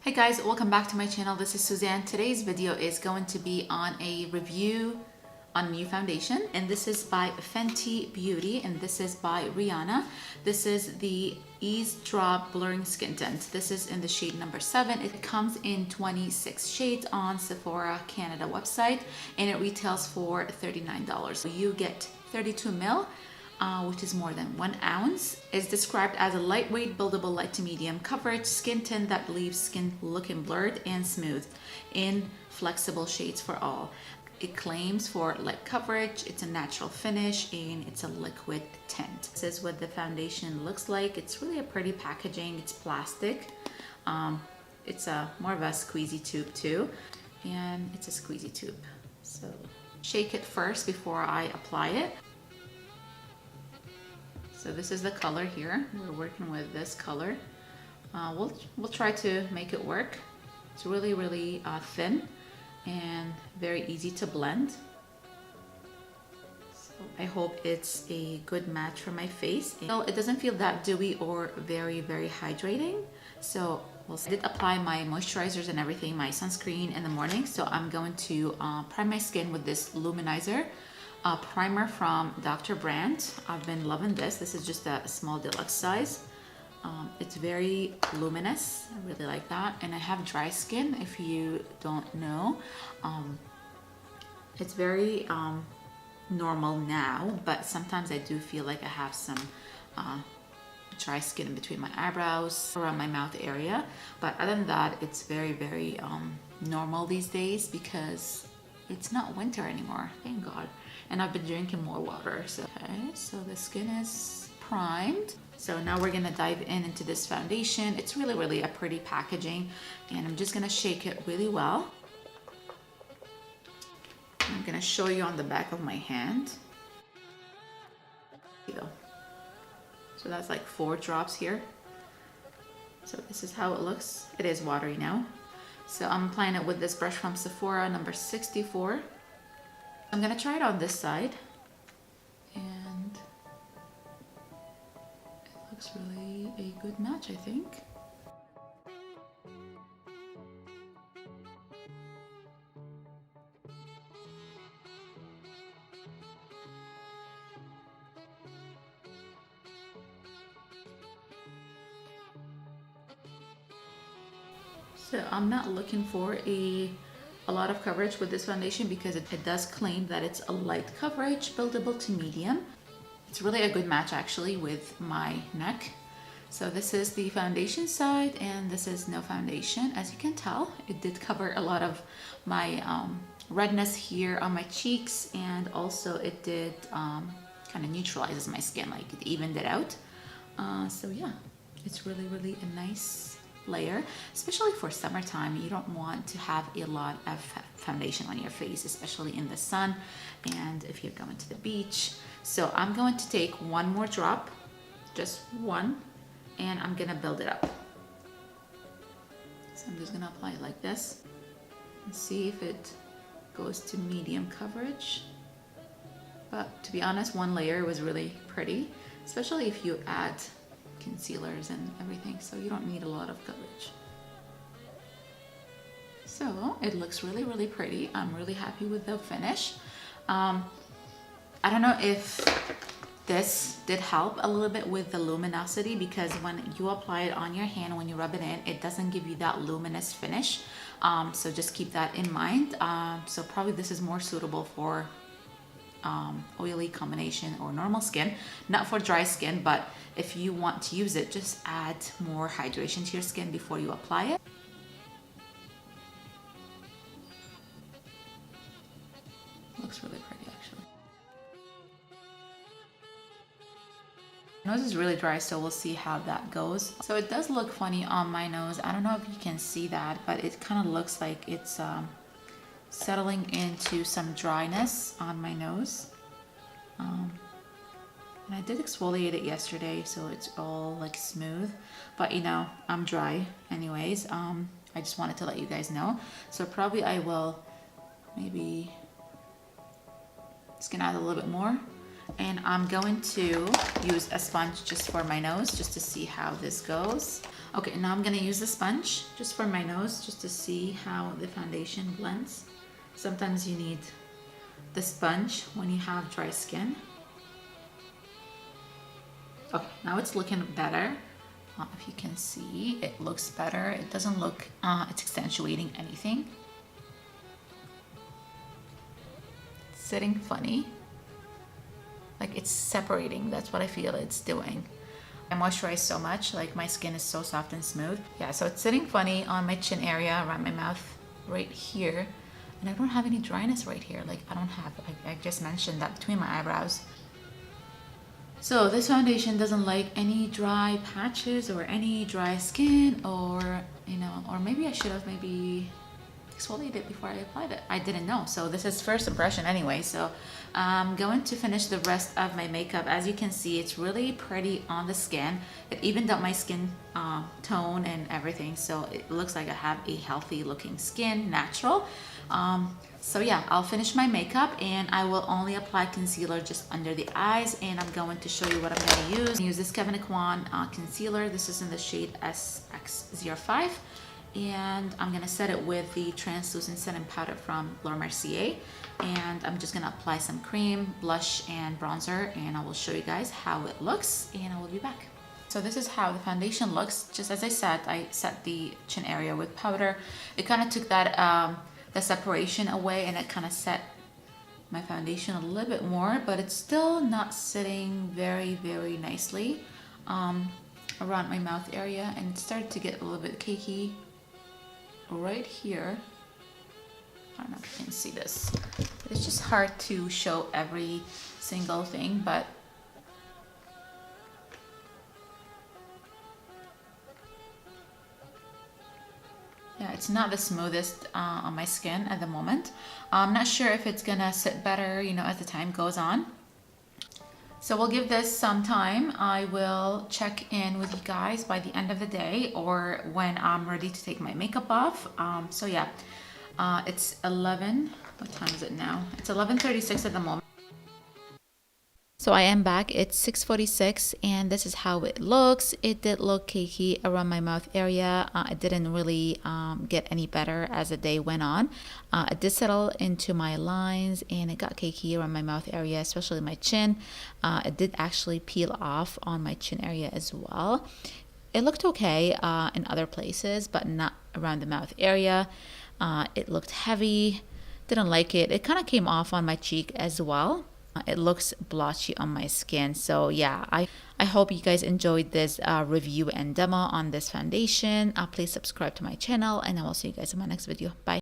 Hey guys, welcome back to my channel. This is Suzanne. Today's video is going to be on a review on new foundation, and this is by Fenty Beauty, and this is by Rihanna. This is the Eaze Drop Blurring Skin Tint. This is in the shade number 7. It comes in 26 shades on Sephora Canada website, and it retails for $39. So you get 32 ml. Which is more than 1 ounce. It's described as a lightweight, buildable, light to medium coverage skin tint that leaves skin looking blurred and smooth in flexible shades for all. It claims for light coverage, it's a natural finish, and it's a liquid tint. This is what the foundation looks like. It's really a pretty packaging. It's plastic. It's a more of a squeezy tube too, and it's a squeezy tube. So shake it first before I apply it. So this is the color here. We're working with this color. We'll try to make it work. It's really thin and very easy to blend. So I hope it's a good match for my face. It doesn't feel that dewy or very hydrating. So I did apply my moisturizers and everything, my sunscreen in the morning. So I'm going to prime my skin with this luminizer. Primer from Dr. Brandt. I've been loving this. This is just a small deluxe size. It's very luminous. I really like that. And I have dry skin, if you don't know. It's very normal now, but sometimes I do feel like I have some dry skin in between my eyebrows, around my mouth area. But other than that, it's very normal these days because it's not winter anymore, thank God. And I've been drinking more water. So the skin is primed. So now we're gonna dive into this foundation. It's really a pretty packaging, and I'm just gonna shake it really well. I'm gonna show you on the back of my hand. Here you go. So that's like 4 drops here. So this is how it looks. It is watery now. So I'm applying it with this brush from Sephora, number 64. I'm gonna try it on this side, and it looks really a good match, I think. So I'm not looking for a lot of coverage with this foundation because it does claim that it's a light coverage, buildable to medium. It's really a good match actually with my neck. So this is the foundation side, and this is no foundation. As you can tell, it did cover a lot of my redness here on my cheeks, and also it did kind of neutralizes my skin, like it evened it out. So yeah, it's really a nice layer, especially for summertime. You don't want to have a lot of foundation on your face, especially in the sun and if you're going to the beach. So I'm going to take 1 more drop, just 1, and I'm gonna build it up. So I'm just gonna apply it like this and see if it goes to medium coverage. But to be honest, 1 layer was really pretty, especially if you add concealers and everything, so you don't need a lot of coverage. So it looks really pretty. I'm really happy with the finish. I don't know if this did help a little bit with the luminosity, because when you apply it on your hand, when you rub it in, it doesn't give you that luminous finish. So just keep that in mind. So probably this is more suitable for oily combination or normal skin, not for dry skin, but if you want to use it, just add more hydration to your skin before you apply it. Looks really pretty actually. My nose is really dry, so we'll see how that goes. So it does look funny on my nose. I don't know if you can see that, but it kind of looks like it's settling into some dryness on my nose. And I did exfoliate it yesterday, so it's all like smooth, but you know, I'm dry anyways. I just wanted to let you guys know. So probably I will maybe just gonna add a little bit more, And I'm going to use a sponge just for my nose, just to see how this goes. Okay, now I'm gonna use the sponge just for my nose, just to see how the foundation blends. Sometimes you need the sponge when you have dry skin. Okay, now it's looking better. If you can see, it looks better. It doesn't look, it's accentuating anything. It's sitting funny. Like it's separating, that's what I feel it's doing. I moisturize so much, like my skin is so soft and smooth. Yeah, so it's sitting funny on my chin area, around my mouth, right here. And I don't have any dryness right here. Like I just mentioned that between my eyebrows. So this foundation doesn't like any dry patches or any dry skin, or, you know, or maybe I should have maybe exfoliated before I applied it. I didn't know. So this is first impression anyway. So I'm going to finish the rest of my makeup. As you can see, it's really pretty on the skin. It evened out my skin tone and everything. So it looks like I have a healthy looking skin, natural. So yeah, I'll finish my makeup and I will only apply concealer just under the eyes, and I'm going to show you what I'm going to use. Use this Kevyn Aucoin concealer. This is in the shade SX05, and I'm going to set it with the translucent setting powder from Laura Mercier, and I'm just going to apply some cream, blush, and bronzer, and I will show you guys how it looks, and I will be back. So this is how the foundation looks. Just as I said, I set the chin area with powder. It kind of took that the separation away, and it kind of set my foundation a little bit more, but it's still not sitting very nicely around my mouth area, and it started to get a little bit cakey right here. I don't know if you can see this. It's just hard to show every single thing, but yeah, it's not the smoothest on my skin at the moment. I'm not sure if it's gonna sit better, you know, as the time goes on. So we'll give this some time. I will check in with you guys by the end of the day or when I'm ready to take my makeup off. So yeah, it's 11, what time is it now? It's 11:36 at the moment. So I am back. It's 6:46 and this is how it looks. It did look cakey around my mouth area. It didn't really get any better as the day went on. It did settle into my lines and it got cakey around my mouth area, especially my chin. It did actually peel off on my chin area as well. It looked okay in other places, but not around the mouth area. It looked heavy. Didn't like it. It kind of came off on my cheek as well. It looks blotchy on my skin. So yeah, I hope you guys enjoyed this review and demo on this foundation. Please subscribe to my channel and I will see you guys in my next video. Bye.